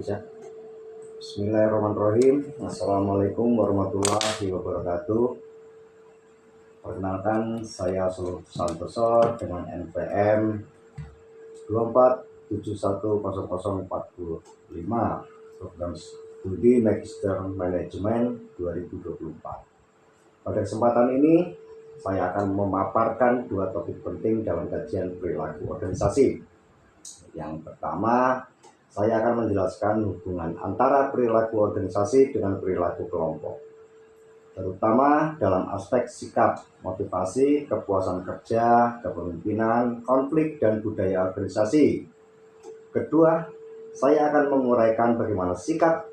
Bisa. Bismillahirrahmanirrahim. Assalamualaikum warahmatullahi wabarakatuh. Perkenalkan, saya Santoso dengan NPM 24710045, program studi Magister Manajemen 2024. Pada kesempatan ini saya akan memaparkan dua topik penting dalam kajian perilaku organisasi. Yang pertama, saya akan menjelaskan hubungan antara perilaku organisasi dengan perilaku kelompok, terutama dalam aspek sikap, motivasi, kepuasan kerja, kepemimpinan, konflik, dan budaya organisasi. Kedua, saya akan menguraikan bagaimana sikap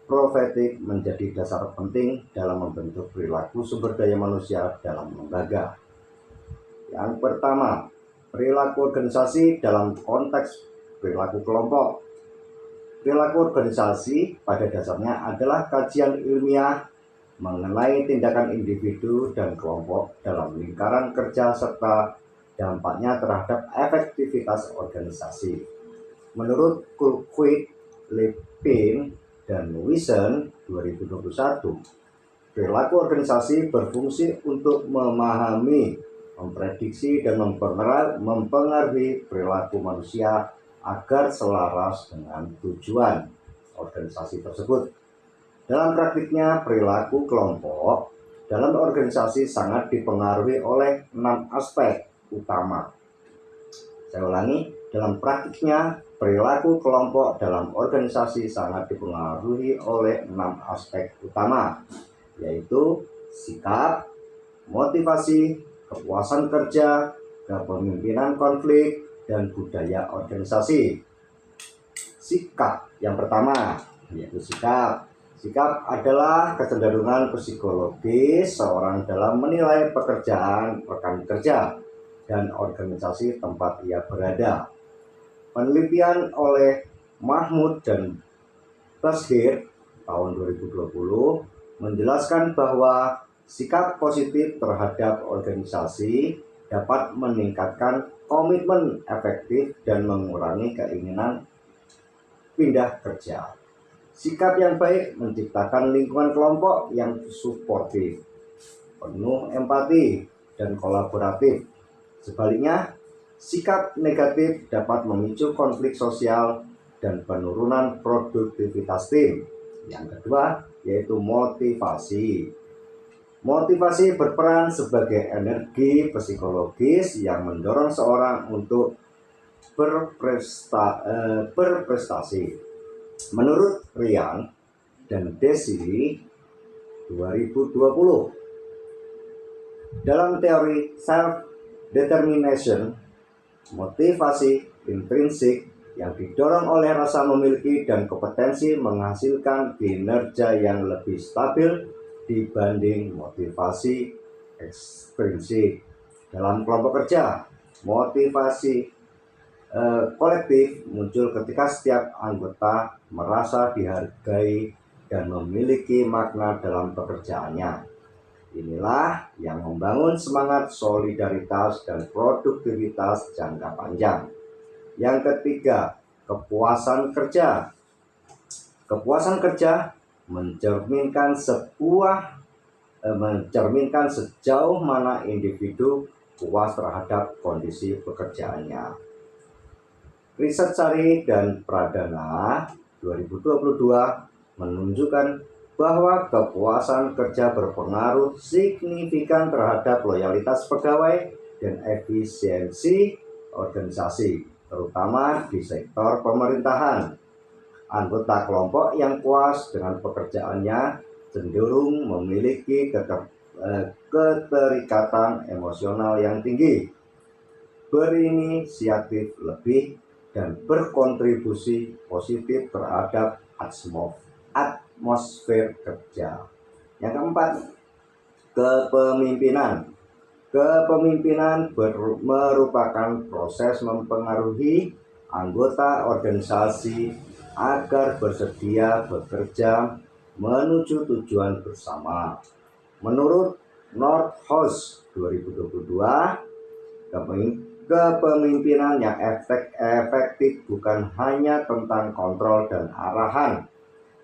profetik menjadi dasar penting dalam membentuk perilaku sumber daya manusia dalam lembaga. Yang pertama, perilaku organisasi dalam konteks perilaku kelompok. Perilaku organisasi pada dasarnya adalah kajian ilmiah mengenai tindakan individu dan kelompok dalam lingkaran kerja serta dampaknya terhadap efektivitas organisasi. Menurut Kulkwik, Levin, dan Wiesen 2021, perilaku organisasi berfungsi untuk memahami, memprediksi, dan mempengaruhi perilaku manusia agar selaras dengan tujuan organisasi tersebut. Dalam praktiknya, perilaku kelompok dalam organisasi sangat dipengaruhi oleh 6 aspek utama. Saya ulangi, dalam praktiknya, perilaku kelompok dalam organisasi sangat dipengaruhi oleh 6 aspek utama, yaitu sikap, motivasi, kepuasan kerja, kepemimpinan konflik, dan budaya organisasi. Sikap yang pertama yaitu sikap. Sikap adalah kecenderungan psikologis seorang dalam menilai pekerjaan rekan kerja dan organisasi tempat ia berada. Penelitian oleh Mahmud dan Bashir tahun 2020 menjelaskan bahwa sikap positif terhadap organisasi dapat meningkatkan komitmen efektif dan mengurangi keinginan pindah kerja. Sikap yang baik menciptakan lingkungan kelompok yang suportif, penuh empati, dan kolaboratif. Sebaliknya, sikap negatif dapat memicu konflik sosial dan penurunan produktivitas tim. Yang kedua, yaitu motivasi. Motivasi berperan sebagai energi psikologis yang mendorong seorang untuk berprestasi. Menurut Ryan dan Desi 2020, dalam teori self-determination, motivasi intrinsik yang didorong oleh rasa memiliki dan kompetensi menghasilkan kinerja yang lebih stabil dibanding motivasi ekstrinsik. Dalam kelompok kerja, motivasi kolektif muncul ketika setiap anggota merasa dihargai dan memiliki makna dalam pekerjaannya. Inilah yang membangun semangat solidaritas dan produktivitas jangka panjang. Yang ketiga, kepuasan kerja. Kepuasan kerja mencerminkan sejauh mana individu puas terhadap kondisi pekerjaannya. Riset Sari dan Pradana 2022 menunjukkan bahwa kepuasan kerja berpengaruh signifikan terhadap loyalitas pegawai dan efisiensi organisasi, terutama di sektor pemerintahan. Anggota kelompok yang puas dengan pekerjaannya cenderung memiliki keterikatan emosional yang tinggi, berinisiatif lebih, dan berkontribusi positif terhadap atmosfer kerja. Yang keempat, kepemimpinan. Kepemimpinan merupakan proses mempengaruhi anggota organisasi agar bersedia bekerja menuju tujuan bersama. Menurut Nordhaus 2022, Kepemimpinan yang efektif bukan hanya tentang kontrol dan arahan,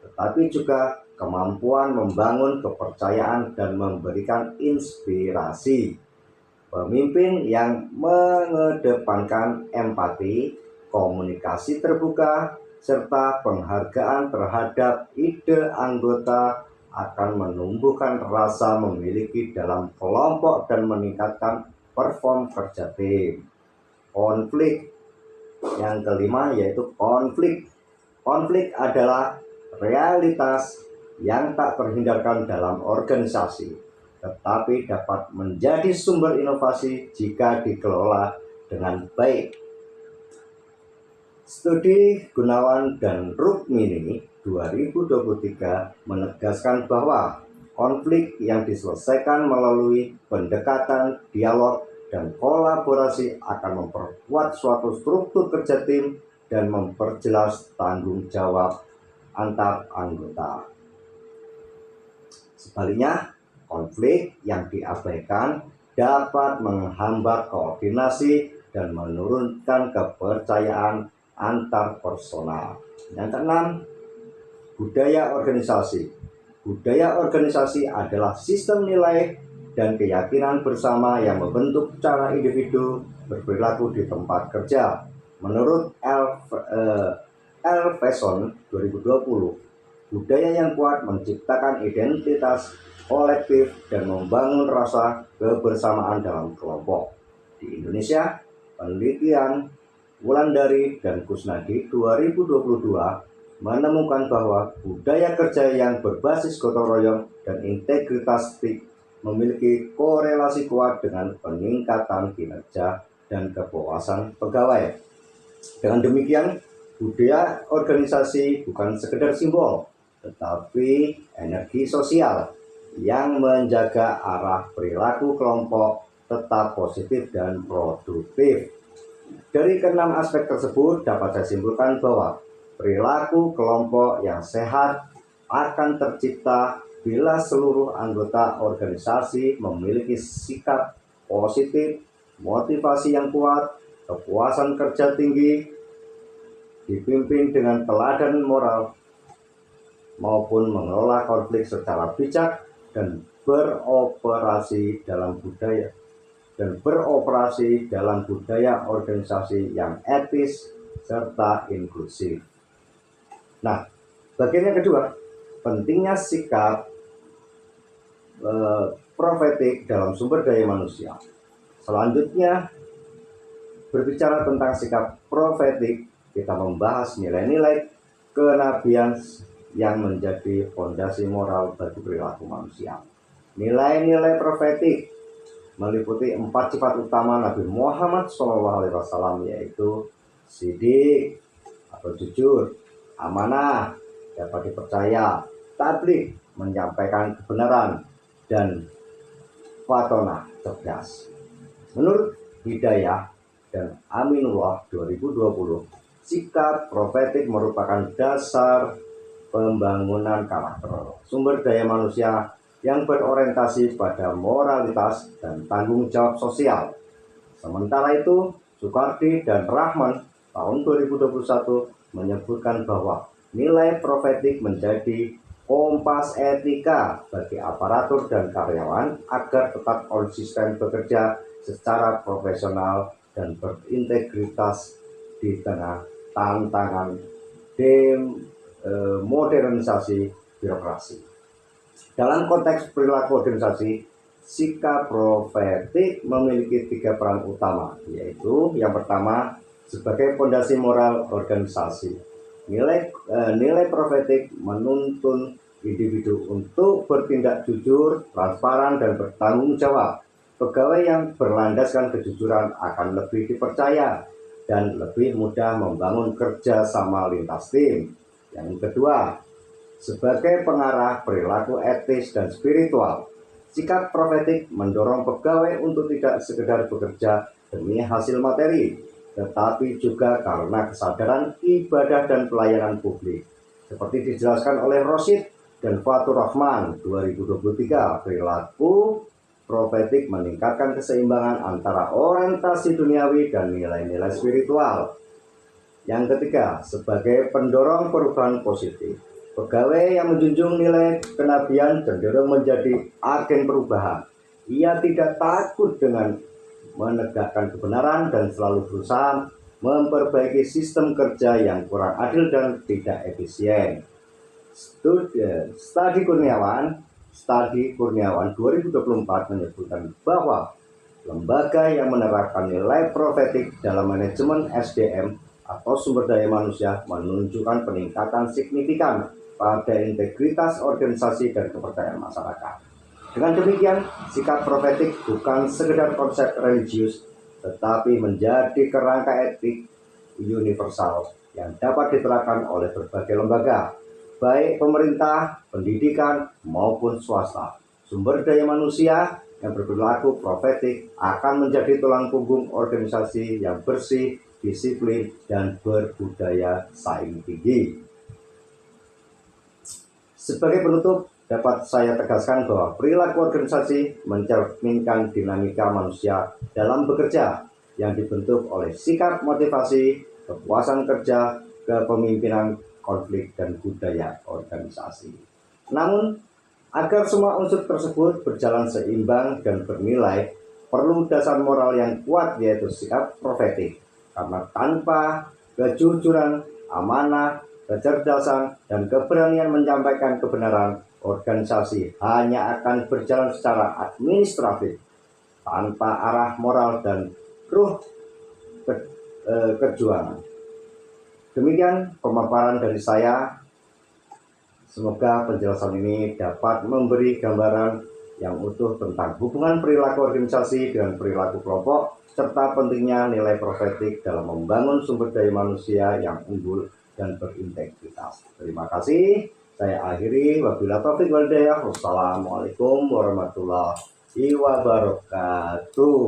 tetapi juga kemampuan membangun kepercayaan dan memberikan inspirasi. Pemimpin yang mengedepankan empati, komunikasi terbuka, serta penghargaan terhadap ide anggota akan menumbuhkan rasa memiliki dalam kelompok dan meningkatkan perform kerja tim. Konflik yang kelima yaitu konflik. Konflik adalah realitas yang tak terhindarkan dalam organisasi, tetapi dapat menjadi sumber inovasi jika dikelola dengan baik. Studi Gunawan dan Rukmini 2023 menegaskan bahwa konflik yang diselesaikan melalui pendekatan, dialog, dan kolaborasi akan memperkuat suatu struktur kerja tim dan memperjelas tanggung jawab antar anggota. Sebaliknya, konflik yang diabaikan dapat menghambat koordinasi dan menurunkan kepercayaan antar personal. Yang keenam, budaya organisasi. Budaya organisasi adalah sistem nilai dan keyakinan bersama yang membentuk cara individu berperilaku di tempat kerja. Menurut Elphason 2020, budaya yang kuat menciptakan identitas kolektif dan membangun rasa kebersamaan dalam kelompok. Di Indonesia, penelitian Wulandari dan Kusnadi 2022 menemukan bahwa budaya kerja yang berbasis gotong royong dan integritas memiliki korelasi kuat dengan peningkatan kinerja dan kepuasan pegawai. Dengan demikian, budaya organisasi bukan sekedar simbol, tetapi energi sosial yang menjaga arah perilaku kelompok tetap positif dan produktif. Dari keenam aspek tersebut dapat saya simpulkan bahwa perilaku kelompok yang sehat akan tercipta bila seluruh anggota organisasi memiliki sikap positif, motivasi yang kuat, kepuasan kerja tinggi, dipimpin dengan teladan moral, maupun mengelola konflik secara bijak dan beroperasi dalam budaya organisasi yang etis serta inklusif. Nah, bagian yang kedua, pentingnya sikap profetik dalam sumber daya manusia. Selanjutnya, berbicara tentang sikap profetik, kita membahas nilai-nilai kenabian yang menjadi fondasi moral bagi perilaku manusia. Nilai-nilai profetik meliputi 4 sifat utama Nabi Muhammad SAW, yaitu sidik atau jujur, amanah, dapat dipercaya, tabligh, menyampaikan kebenaran, dan fatonah, cerdas. Menurut Hidayah dan Aminullah 2020, sikap profetik merupakan dasar pembangunan karakter sumber daya manusia yang berorientasi pada moralitas dan tanggung jawab sosial. Sementara itu, Soekardi dan Rahman tahun 2021 menyebutkan bahwa nilai profetik menjadi kompas etika bagi aparatur dan karyawan agar tetap konsisten bekerja secara profesional dan berintegritas di tengah tantangan modernisasi birokrasi. Dalam konteks perilaku organisasi, sikap profetik memiliki 3 peran utama, yaitu yang pertama sebagai fondasi moral organisasi. Nilai profetik menuntun individu untuk bertindak jujur, transparan, dan bertanggung jawab. Pegawai yang berlandaskan kejujuran akan lebih dipercaya dan lebih mudah membangun kerja sama lintas tim. Yang kedua, sebagai pengarah perilaku etis dan spiritual, sikap profetik mendorong pegawai untuk tidak sekedar bekerja demi hasil materi, tetapi juga karena kesadaran ibadah dan pelayanan publik. Seperti dijelaskan oleh Rosid dan Fatur Rahman 2023, perilaku profetik meningkatkan keseimbangan antara orientasi duniawi dan nilai-nilai spiritual. Yang ketiga, sebagai pendorong perubahan positif. Pegawai yang menjunjung nilai kenabian cenderung menjadi agen perubahan. Ia tidak takut dengan menegakkan kebenaran dan selalu berusaha memperbaiki sistem kerja yang kurang adil dan tidak efisien. Studi Kurniawan 2024 menyebutkan bahwa lembaga yang menerapkan nilai profetik dalam manajemen SDM atau sumber daya manusia menunjukkan peningkatan signifikan pada integritas organisasi dan kepercayaan masyarakat. Dengan demikian, sikap profetik bukan sekedar konsep religius, tetapi menjadi kerangka etik universal yang dapat diterapkan oleh berbagai lembaga, baik pemerintah, pendidikan, maupun swasta. Sumber daya manusia yang berperilaku profetik akan menjadi tulang punggung organisasi yang bersih, disiplin, dan berbudaya saing tinggi. Sebagai penutup, dapat saya tegaskan bahwa perilaku organisasi mencerminkan dinamika manusia dalam bekerja yang dibentuk oleh sikap, motivasi, kepuasan kerja, kepemimpinan, konflik, dan budaya organisasi. Namun, agar semua unsur tersebut berjalan seimbang dan bernilai, perlu dasar moral yang kuat, yaitu sikap profetik. Karena tanpa kejujuran, amanah, kecerdasan, dan keberanian menyampaikan kebenaran, organisasi hanya akan berjalan secara administratif tanpa arah moral dan ruh kejuangan. Demikian pemaparan dari saya. Semoga penjelasan ini dapat memberi gambaran yang utuh tentang hubungan perilaku organisasi dengan perilaku kelompok, serta pentingnya nilai profetik dalam membangun sumber daya manusia yang unggul dan berintegritas. Terima kasih. Saya akhiri. Wabillahi taufiq wal hidayah. Wassalamualaikum warahmatullahi wabarakatuh.